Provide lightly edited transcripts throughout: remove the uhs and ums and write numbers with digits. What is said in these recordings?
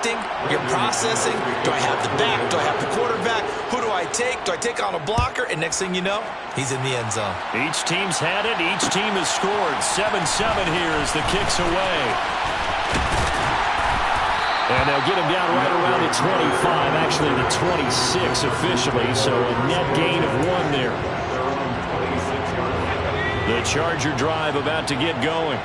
reacting, you're processing. Do I have the back? Do I have the quarterback? Who do I take? Do I take on a blocker? And next thing you know, he's in the end zone. Each team's had it. Each team has scored. 7-7 here as the kick's away. And they'll get him down right around the 25, actually the 26 officially, so a net gain of 1 there. The Charger drive about to get going.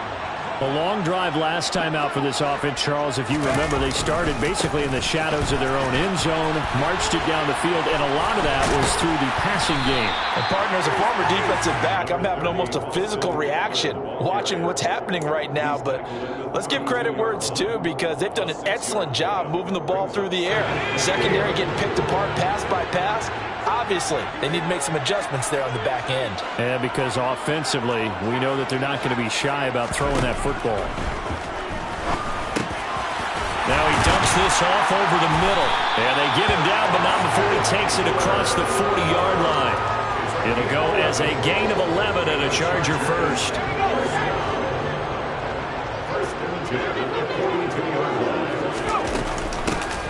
A long drive last time out for this offense, Charles. If you remember, they started basically in the shadows of their own end zone, marched it down the field, and a lot of that was through the passing game. And partner, as a former defensive back, I'm having almost a physical reaction watching what's happening right now. But let's give credit where it's due, because they've done an excellent job moving the ball through the air. Secondary getting picked apart pass by pass. Obviously, they need to make some adjustments there on the back end. Yeah, because offensively, we know that they're not going to be shy about throwing that football. Now he dumps this off over the middle. And they get him down, but not before he takes it across the 40-yard line. It'll go as a gain of 11 and a Charger first.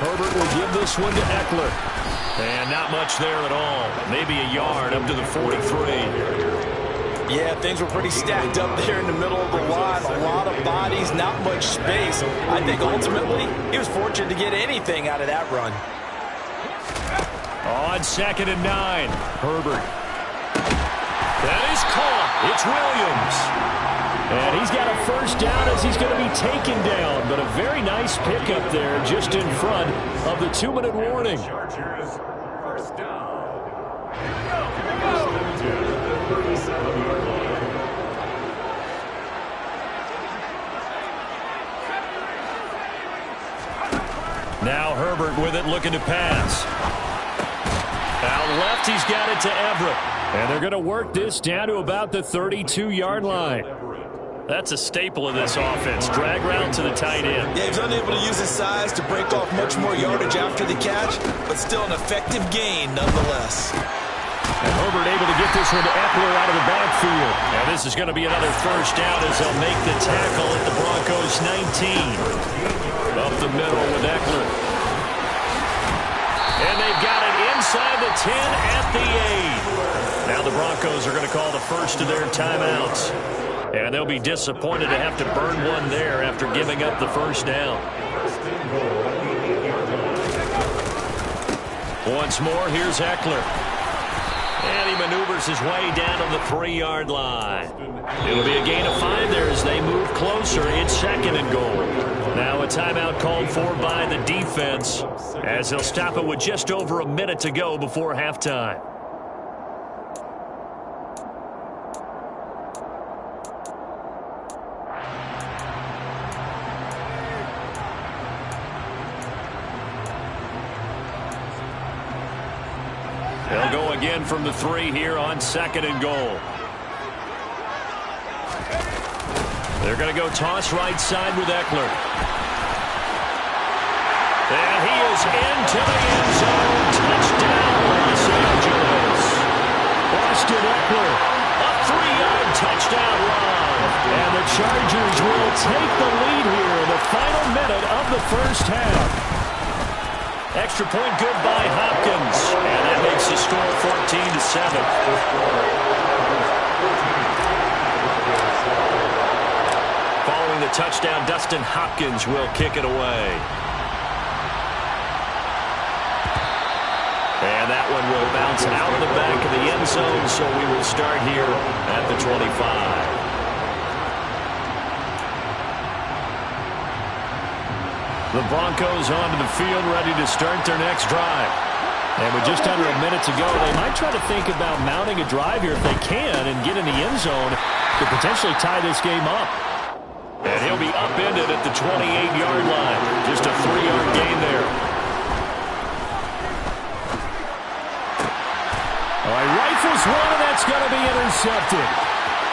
Herbert will give this one to Eckler. And not much there at all. Maybe a yard up to the 43. Yeah, things were pretty stacked up there in the middle of the line. A lot of bodies, not much space. I think ultimately he was fortunate to get anything out of that run. On 2nd and 9, Herbert. That is caught. It's Williams. And he's got a first down as he's going to be taken down. But a very nice pickup there just in front of the 2-minute warning. Now Herbert with it, looking to pass. Out left, he's got it to Everett. And they're going to work this down to about the 32-yard line. That's a staple of this offense. Drag route to the tight end. Yeah, he's unable to use his size to break off much more yardage after the catch, but still an effective gain nonetheless. And Herbert able to get this one to Eckler out of the backfield. And this is going to be another first down as they'll make the tackle at the Broncos 19. Up the middle with Eckler. And they've got it inside the 10 at the 8. Now the Broncos are going to call the first of their timeouts. And they'll be disappointed to have to burn one there after giving up the first down. Once more, here's Eckler. And he maneuvers his way down to the 3-yard line. It'll be a gain of 5 there as they move closer. It's 2nd and goal. Now a timeout called for by the defense as they'll stop it with just over a minute to go before halftime. They'll go again from the 3 here on 2nd and goal. They're going to go toss right side with Eckler. And he is into the end zone. Touchdown, Los Angeles. Austin Eckler, a 3-yard touchdown run. And the Chargers will take the lead here in the final minute of the first half. Extra point good by Hopkins. And that makes the score 14-7. Following the touchdown, Dustin Hopkins will kick it away. And that one will bounce out of the back of the end zone, so we will start here at the 25. The Broncos onto the field, ready to start their next drive. And with just under a minute to go, they might try to think about mounting a drive here if they can and get in the end zone to potentially tie this game up. And he'll be upended at the 28-yard line. Just a 3-yard gain there. All right, rifles one, and that's going to be intercepted.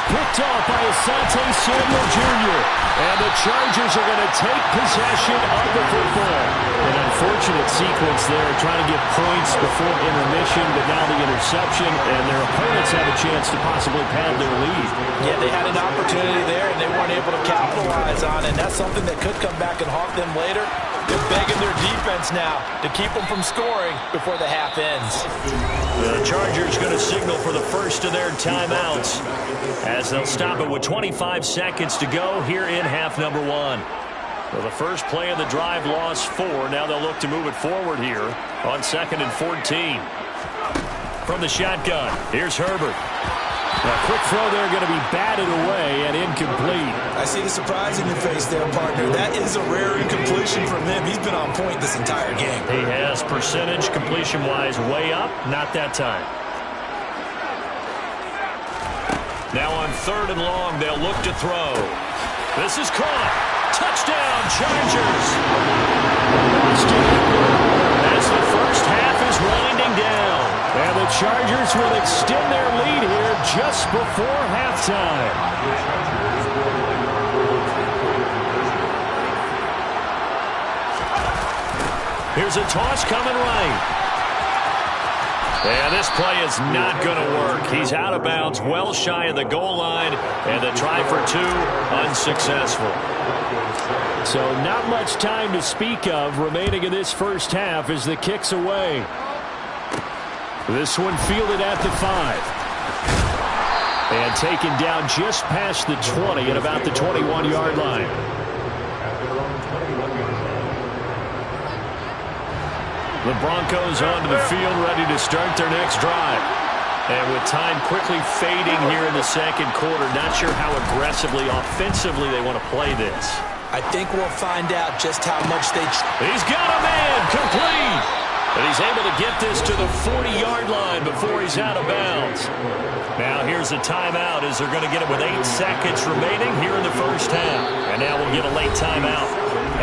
Picked off by Asante Samuel Jr. And the Chargers are going to take possession of the football. An unfortunate sequence there, trying to get points before intermission, but now the interception, and their opponents have a chance to possibly pad their lead. Yeah, they had an opportunity there, and they weren't able to capitalize on it. And that's something that could come back and haunt them later. They're begging their defense now to keep them from scoring before the half ends. The Chargers going to signal for the first of their timeouts as they'll stop it with 25 seconds to go here in half number one. Well, the first play of the drive lost 4. Now they'll look to move it forward here on 2nd and 14. From the shotgun, here's Herbert. A quick throw there going to be batted away and incomplete. I see the surprise in your face there, partner. That is a rare incompletion from him. He's been on point this entire game. He has percentage completion-wise way up. Not that time. Now on 3rd and long, they'll look to throw. This is caught. Touchdown, Chargers. As the first half is winding down. And the Chargers will extend their lead here just before halftime. Here's a toss coming right. And this play is not going to work. He's out of bounds, well shy of the goal line, and the try for 2 unsuccessful. So not much time to speak of remaining in this first half as the kick's away. This one fielded at the 5. And taken down just past the 20 at about the 21-yard line. The Broncos onto the field, ready to start their next drive. And with time quickly fading here in the second quarter, not sure how aggressively, offensively they want to play this. I think we'll find out just how much they... He's got a man, complete. But he's able to get this to the 40-yard line before he's out of bounds. Now here's a timeout as they're going to get it with 8 seconds remaining here in the first half. And now we'll get a late timeout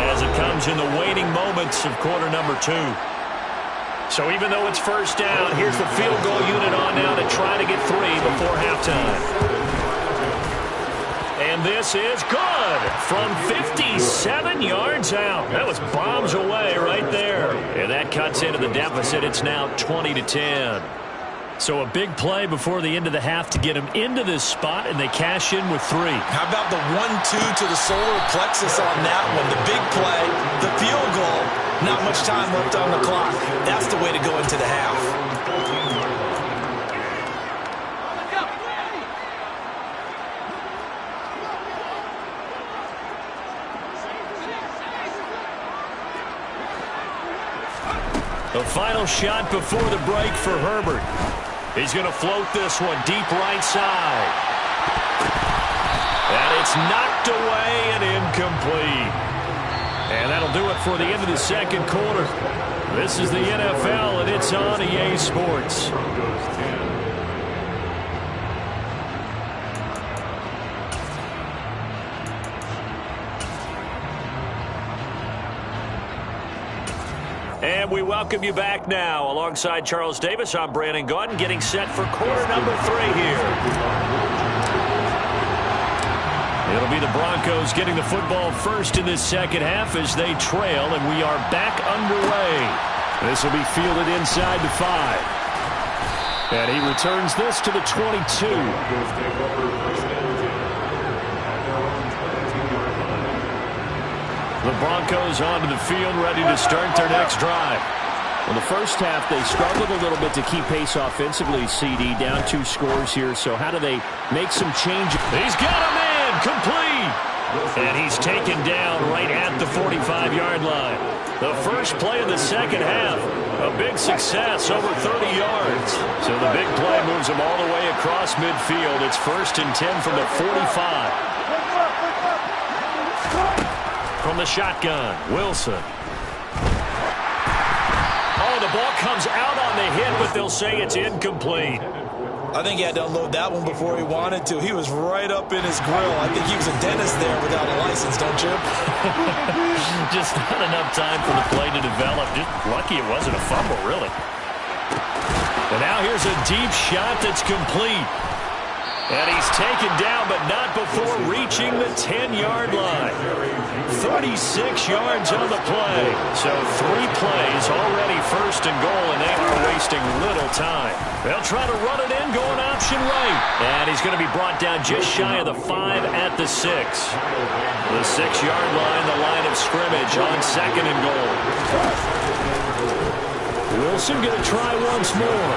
as it comes in the waning moments of quarter number 2. So even though it's first down, here's the field goal unit on now to try to get 3 before halftime. And this is good from 57 yards out. That was bombs away right there. And that cuts into the deficit. It's now 20-10. So a big play before the end of the half to get them into this spot, and they cash in with 3. How about the 1-2 to the solar plexus on that one? The big play, the field goal, not much time left on the clock. That's the way to go into the half. The final shot before the break for Herbert. He's going to float this one deep right side. And it's knocked away and incomplete. And that'll do it for the end of the second quarter. This is the NFL, and it's on EA Sports. And we welcome you back now. Alongside Charles Davis, I'm Brandon Gaudin, getting set for quarter number 3 here. It'll be the Broncos getting the football first in this second half as they trail, and we are back underway. This will be fielded inside the 5. And he returns this to the 22. The Broncos onto the field, ready to start their next drive. Well, the first half, they struggled a little bit to keep pace offensively, CD, down 2 scores here. So how do they make some changes? He's got a man, complete. And he's taken down right at the 45-yard line. The first play of the second half, a big success, over 30 yards. So the big play moves him all the way across midfield. It's 1st and 10 from the 45. From the shotgun, Wilson. Oh, the ball comes out on the hit, but they'll say it's incomplete. I think he had to unload that one before he wanted to. He was right up in his grill. I think he was a dentist there without a license, don't you? Just not enough time for the play to develop. Just lucky it wasn't a fumble, really. And now here's a deep shot that's complete. And he's taken down, but not before reaching the 10-yard line. 36 yards on the play. So 3 plays already 1st and goal, and they are wasting little time. They'll try to run it in, going option right. And he's going to be brought down just shy of the 5 at the 6. The 6-yard line, the line of scrimmage on 2nd and goal. Wilson going to try once more.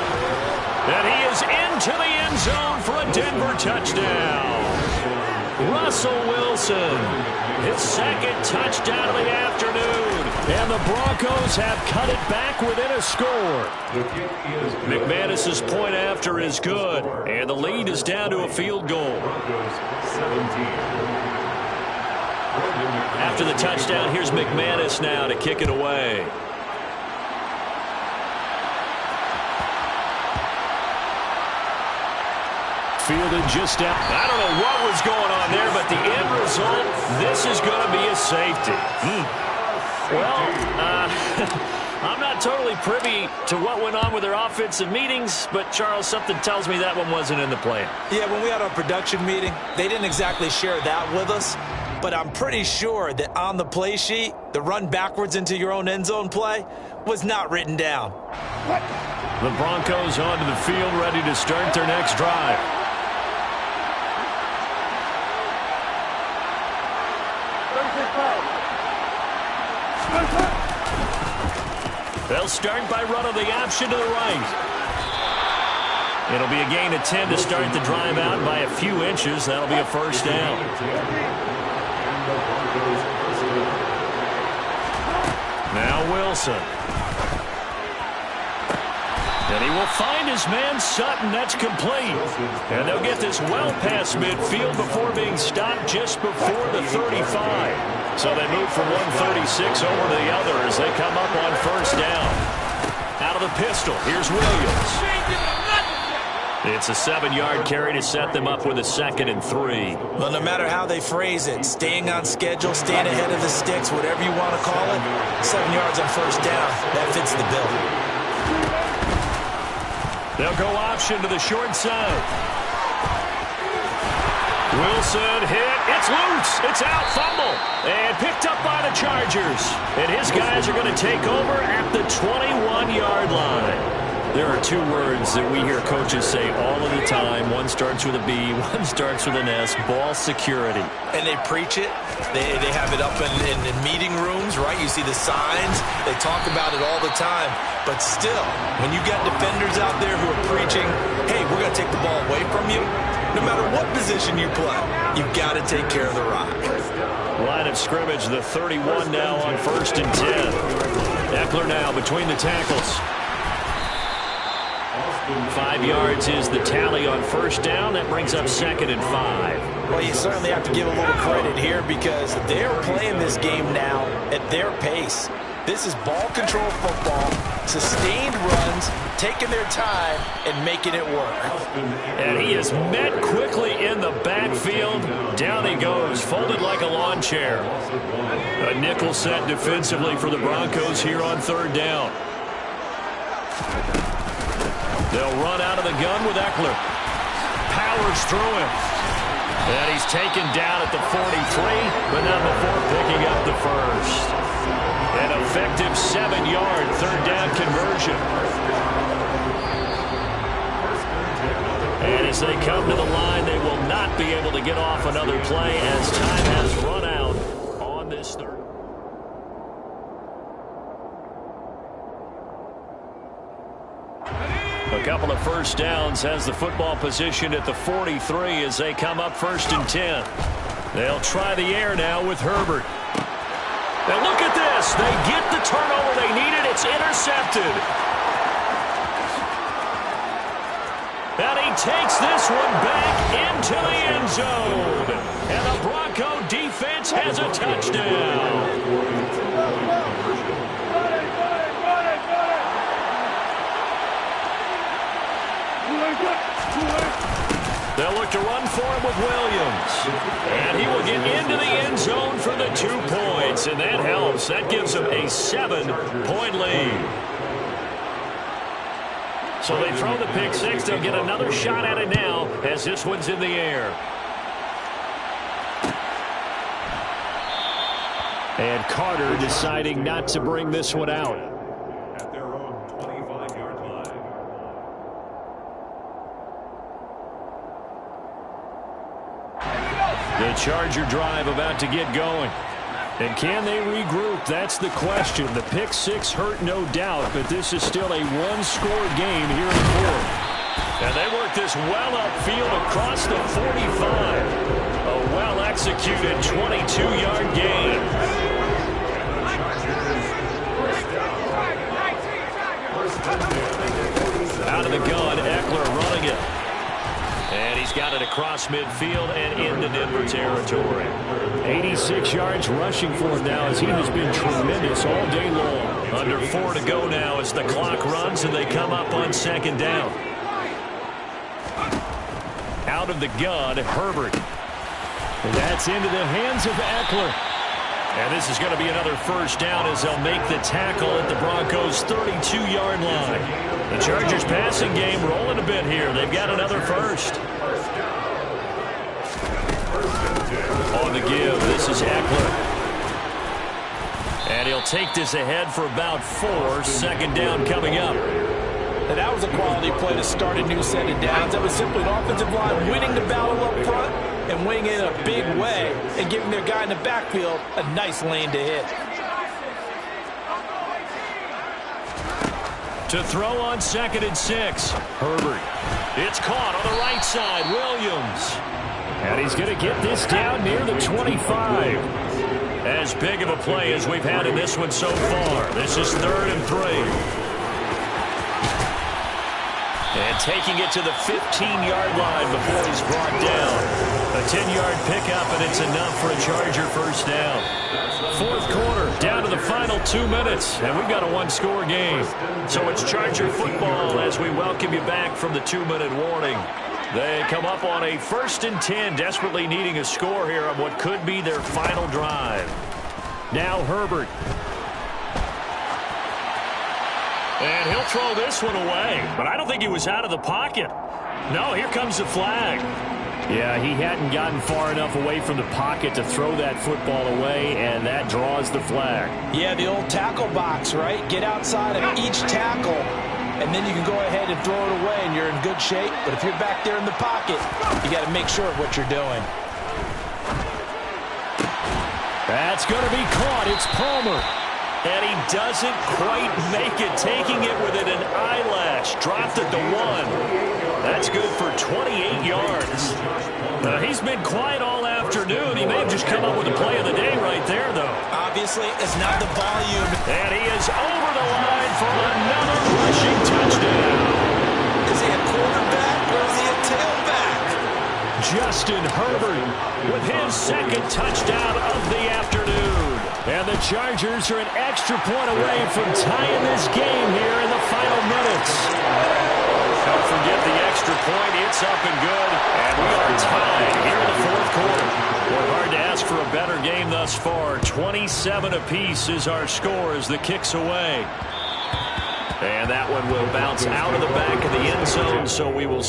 And he is into the end zone for a Denver touchdown. Russell Wilson, his second touchdown of the afternoon. And the Broncos have cut it back within a score. McManus's point after is good. And the lead is down to a field goal. After the touchdown, here's McManus now to kick it away. Fielded just out. I don't know what was going on there, but the end result, this is going to be a safety. Well, I'm not totally privy to what went on with their offensive meetings, but, Charles, something tells me that one wasn't in the plan. Yeah, when we had our production meeting, they didn't exactly share that with us, but I'm pretty sure that on the play sheet, the run backwards into your own end zone play was not written down. The Broncos onto the field, ready to start their next drive. They'll start by running the option to the right. It'll be a gain of 10 to start the drive out by a few inches. That'll be a first down. Now Wilson. And he will find his man Sutton. That's complete. And they'll get this well past midfield before being stopped just before the 35. So they move from 136 over to the other as they come up on first down. Out of the pistol, here's Williams. It's a 7-yard carry to set them up with a 2nd and 3. Well, no matter how they phrase it, staying on schedule, staying ahead of the sticks, whatever you want to call it, 7 yards on first down, that fits the bill. They'll go option to the short side. Wilson hit. It's loose. It's out. Fumble. And picked up by the Chargers. And his guys are going to take over at the 21-yard line. There are two words that we hear coaches say all of the time. One starts with a B, one starts with an S. Ball security. And they preach it. They have it up in meeting rooms, right? You see the signs. They talk about it all the time. But still, when you got defenders out there who are preaching, hey, we're going to take the ball away from you, no matter what position you play, you've got to take care of the rock. Line of scrimmage, the 31 now on 1st and 10. Eckler now between the tackles. 5 yards is the tally on first down. That brings up 2nd and 5. Well, you certainly have to give a little credit here because they're playing this game now at their pace. This is ball control football, sustained runs, taking their time, and making it work. And he is met quickly in the backfield. Down he goes, folded like a lawn chair. A nickel set defensively for the Broncos here on 3rd down. They'll run out of the gun with Eckler. Powers through him. And he's taken down at the 43, but not before picking up the first. An effective 7-yard 3rd down conversion. And as they come to the line, they will not be able to get off another play as time has run out on this 3rd. A couple of first downs has the football position at the 43 as they come up 1st and 10. They'll try the air now with Herbert. Now look at this. They get the turnover they needed. It's intercepted. And he takes this one back into the end zone. And the Bronco defense has a touchdown. They'll look to run for him with Williams. And he will get into the end zone for the 2 points. And that helps. That gives them a 7-point lead. So they throw the pick six. They'll get another shot at it now as this one's in the air. And Carter deciding not to bring this one out. The Charger drive about to get going. And can they regroup? That's the question. The pick six hurt, no doubt, but this is still a one-score game here in the fourth. And they work this well upfield across the 45. A well-executed 22-yard gain. Out of the gun, Eckler running it. And he's got it across midfield and into Denver territory. 86 yards rushing for him now as he has been tremendous all day long. Under 4 to go now as the clock runs and they come up on second down. Out of the gun, Herbert. And that's into the hands of Eckler. And this is going to be another first down as they'll make the tackle at the Broncos' 32-yard line. The Chargers passing game rolling a bit here. They've got another first. On the give, this is Eckler. And he'll take this ahead for about 4. Second down coming up. And that was a quality play to start a new set of downs. That was simply an offensive line winning the battle up front and winning it in a big way and giving their guy in the backfield a nice lane to hit. To throw on 2nd and 6. Herbert. It's caught on the right side. Williams. And he's going to get this down near the 25. As big of a play as we've had in this one so far. This is 3rd and 3. And taking it to the 15-yard line before he's brought down. A 10-yard pickup, and it's enough for a Charger first down. Fourth quarter, down to the final 2 minutes, and we've got a one-score game. So it's Charger football as we welcome you back from the 2-minute warning. They come up on a 1st and 10, desperately needing a score here on what could be their final drive. Now Herbert. And he'll throw this one away, but I don't think he was out of the pocket. No, here comes the flag. Yeah, he hadn't gotten far enough away from the pocket to throw that football away, and that draws the flag. Yeah, the old tackle box, right? Get outside of each tackle, and then you can go ahead and throw it away, and you're in good shape. But if you're back there in the pocket, you got to make sure of what you're doing. That's going to be caught. It's Palmer. And he doesn't quite make it, taking it within an eyelash. Dropped at the 1. That's good for 28 yards. He's been quiet all afternoon. He may have just come up with the play of the day right there, though. Obviously, it's not the volume. And he is over the line for another rushing touchdown. Is he a quarterback or is he a tailback? Justin Herbert with his 2nd touchdown of the afternoon. And the Chargers are an extra point away from tying this game here in the final minutes. Don't forget the extra point. It's up and good. And we are tied here in the fourth quarter. Boy, hard to ask for a better game thus far. 27 apiece is our score as the kick's away. And that one will bounce out of the back of the end zone, so we will